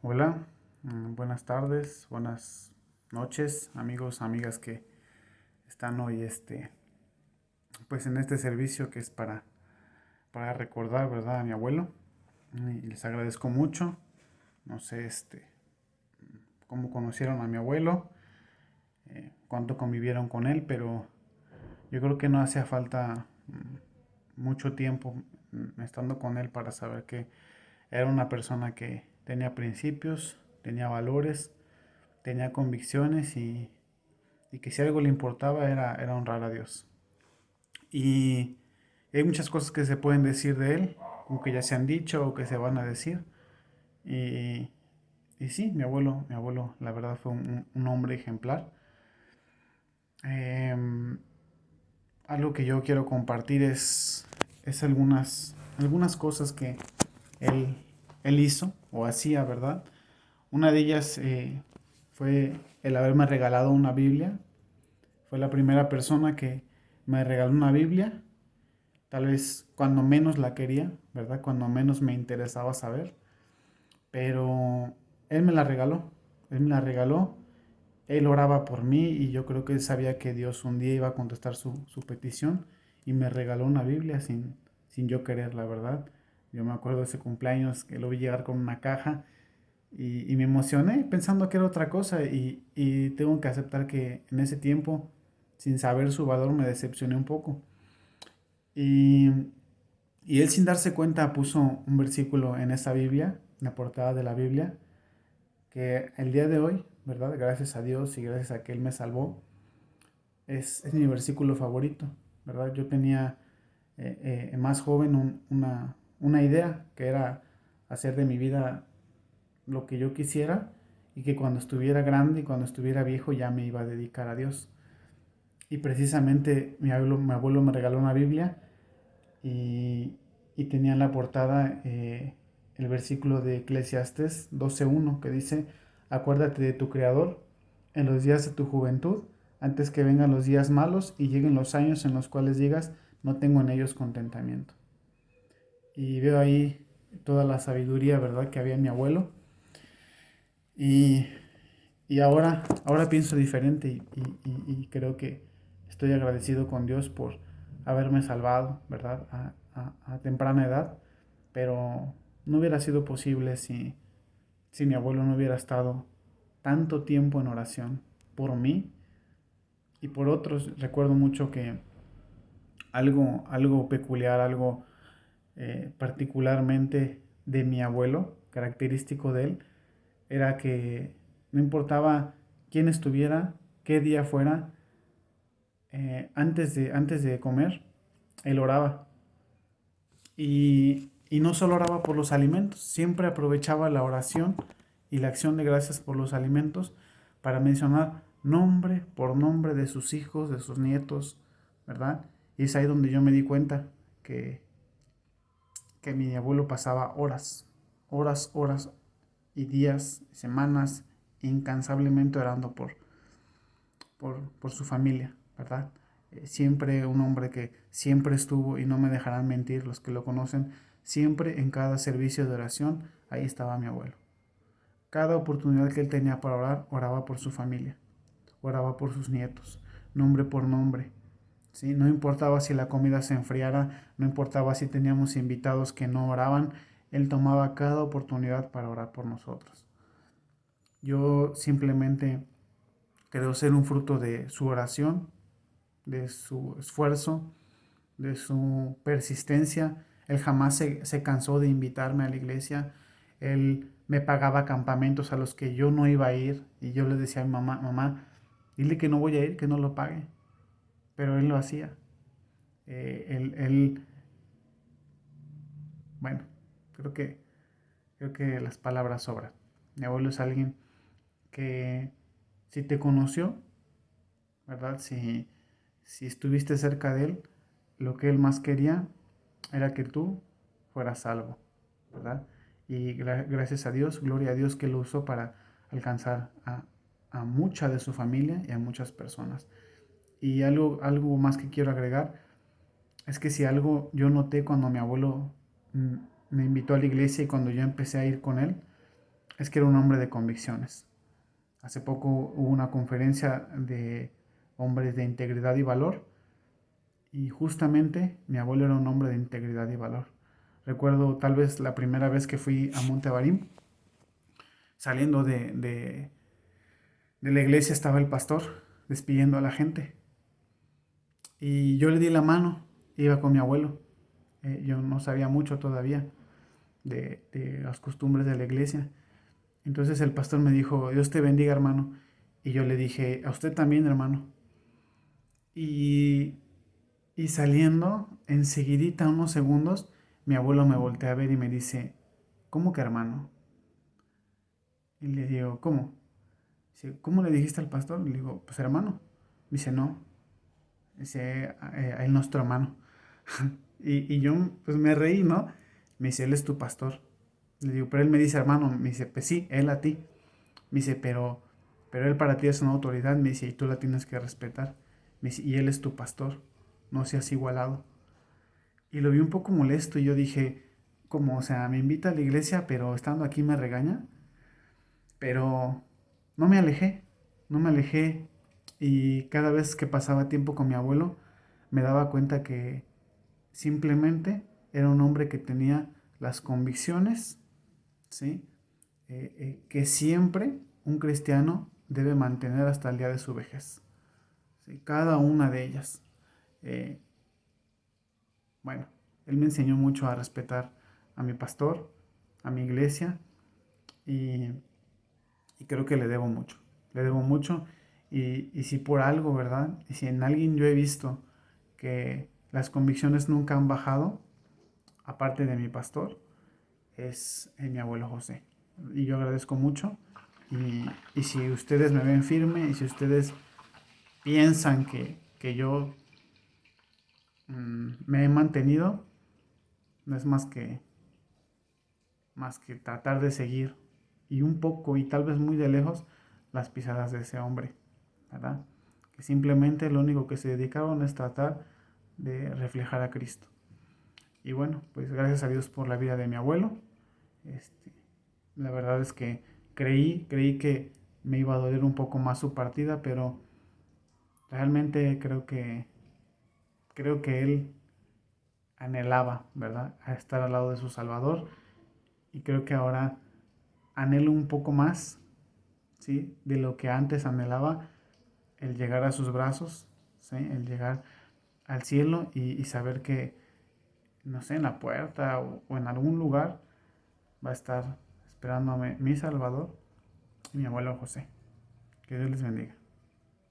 Hola, buenas tardes, buenas noches, amigos, amigas que están hoy pues en este servicio que es para recordar, ¿verdad? A mi abuelo. Y les agradezco mucho. No sé, cómo conocieron a mi abuelo, cuánto convivieron con él, pero yo creo que no hacía falta mucho tiempo estando con él para saber que era una persona que tenía principios, tenía valores, tenía convicciones y que si algo le importaba era honrar a Dios. Y hay muchas cosas que se pueden decir de él, o que ya se han dicho o que se van a decir. Y, y sí, mi abuelo, la verdad fue un hombre ejemplar. Em, Algo que yo quiero compartir es algunas cosas que él, él hizo o hacía, ¿verdad? Una de ellas fue el haberme regalado una Biblia. Fue la primera persona que me regaló una Biblia, tal vez cuando menos la quería, ¿verdad? Cuando menos me interesaba saber, pero él me la regaló, él me la regaló, él oraba por mí y yo creo que él sabía que Dios un día iba a contestar su petición y me regaló una Biblia sin yo querer, la verdad. Yo me acuerdo de ese cumpleaños que lo vi llegar con una caja y me emocioné pensando que era otra cosa y tengo que aceptar que en ese tiempo, sin saber su valor, me decepcioné un poco. Y, y él sin darse cuenta puso un versículo en esa Biblia, en la portada de la Biblia, que el día de hoy, ¿verdad? Gracias a Dios y gracias a que Él me salvó, es mi versículo favorito, ¿verdad? Yo tenía más joven una idea que era hacer de mi vida lo que yo quisiera y que cuando estuviera grande y cuando estuviera viejo ya me iba a dedicar a Dios. Y precisamente mi abuelo me regaló una Biblia y, y tenía en la portada el versículo de Eclesiastes 12:1 que dice, acuérdate de tu Creador en los días de tu juventud, antes que vengan los días malos y lleguen los años en los cuales digas, no tengo en ellos contentamiento. Y veo ahí toda la sabiduría, ¿verdad?, que había en mi abuelo. Y, y ahora pienso diferente y creo que estoy agradecido con Dios por haberme salvado, ¿verdad? A temprana edad, pero no hubiera sido posible si mi abuelo no hubiera estado tanto tiempo en oración por mí y por otros. Recuerdo mucho que algo peculiar, algo particularmente de mi abuelo, característico de él, era que no importaba quién estuviera, qué día fuera, antes de comer, él oraba. Y no solo oraba por los alimentos, siempre aprovechaba la oración y la acción de gracias por los alimentos para mencionar nombre por nombre de sus hijos, de sus nietos, ¿verdad? Y es ahí donde yo me di cuenta que, que mi abuelo pasaba horas y días, semanas, incansablemente orando por su familia, ¿verdad? Siempre un hombre que siempre estuvo, y no me dejarán mentir los que lo conocen, siempre en cada servicio de oración, ahí estaba mi abuelo. Cada oportunidad que él tenía para orar, oraba por su familia, oraba por sus nietos, nombre por nombre. ¿Sí? No importaba si la comida se enfriara, no importaba si teníamos invitados que no oraban, él tomaba cada oportunidad para orar por nosotros. Yo simplemente creo ser un fruto de su oración, de su esfuerzo, de su persistencia. Él jamás se cansó de invitarme a la iglesia. Él me pagaba campamentos a los que yo no iba a ir y yo le decía a mi mamá, mamá, dile que no voy a ir, que no lo pague. Pero él lo hacía. Él, bueno, creo que, creo que las palabras sobran. Mi abuelo es alguien que si te conoció, ¿verdad? Si estuviste cerca de él, lo que él más quería era que tú fueras salvo, ¿verdad? Y gracias a Dios, gloria a Dios que lo usó para alcanzar a mucha de su familia y a muchas personas. Y algo más que quiero agregar es que si algo yo noté cuando mi abuelo mm, me invitó a la iglesia y cuando yo empecé a ir con él, es que era un hombre de convicciones. Hace poco hubo una conferencia de hombres de integridad y valor, y justamente mi abuelo era un hombre de integridad y valor. Recuerdo tal vez la primera vez que fui a Monte Barim, saliendo de la iglesia estaba el pastor despidiendo a la gente. Y yo le di la mano, iba con mi abuelo. Yo no sabía mucho todavía de las costumbres de la iglesia. Entonces el pastor me dijo, Dios te bendiga, hermano. Y yo le dije, a usted también, hermano. Y, y saliendo, enseguidita, unos segundos, mi abuelo me voltea a ver y me dice, ¿cómo que hermano? Y le digo, ¿cómo? Dice, ¿cómo le dijiste al pastor? Le digo, pues hermano. Dice, no. Dice, a él nuestro hermano. Y yo pues me reí, ¿no? Me dice, él es tu pastor. Le digo, pero él me dice, hermano. Me dice, pues sí, él a ti. Me dice, pero él para ti es una autoridad. Me dice, y tú la tienes que respetar. Me dice, y él es tu pastor. No seas igualado. Y lo vi un poco molesto y yo dije, como, o sea, me invita a la iglesia, pero estando aquí me regaña. Pero no me alejé, no me alejé. Y cada vez que pasaba tiempo con mi abuelo, me daba cuenta que simplemente era un hombre que tenía las convicciones, ¿sí? Que siempre un cristiano debe mantener hasta el día de su vejez. ¿Sí? Cada una de ellas. Eh, bueno, él me enseñó mucho a respetar a mi pastor, a mi iglesia, y, y creo que le debo mucho. Le debo mucho. Y si por algo, ¿verdad? Y si en alguien yo he visto que las convicciones nunca han bajado, aparte de mi pastor, es mi abuelo José. Y yo agradezco mucho. Y si ustedes me ven firme y si ustedes piensan que yo me he mantenido, no es más que tratar de seguir y un poco y tal vez muy de lejos las pisadas de ese hombre, ¿verdad? Que simplemente lo único que se dedicaron es tratar de reflejar a Cristo. Y bueno, pues gracias a Dios por la vida de mi abuelo. Este, la verdad es que creí que me iba a doler un poco más su partida, pero realmente creo que él anhelaba, ¿verdad?, a estar al lado de su Salvador, y creo que ahora anhelo un poco más, ¿sí?, de lo que antes anhelaba, el llegar a sus brazos, ¿sí?, el llegar al cielo y saber que, no sé, en la puerta o en algún lugar va a estar esperándome mi Salvador y mi abuelo José. Que Dios les bendiga.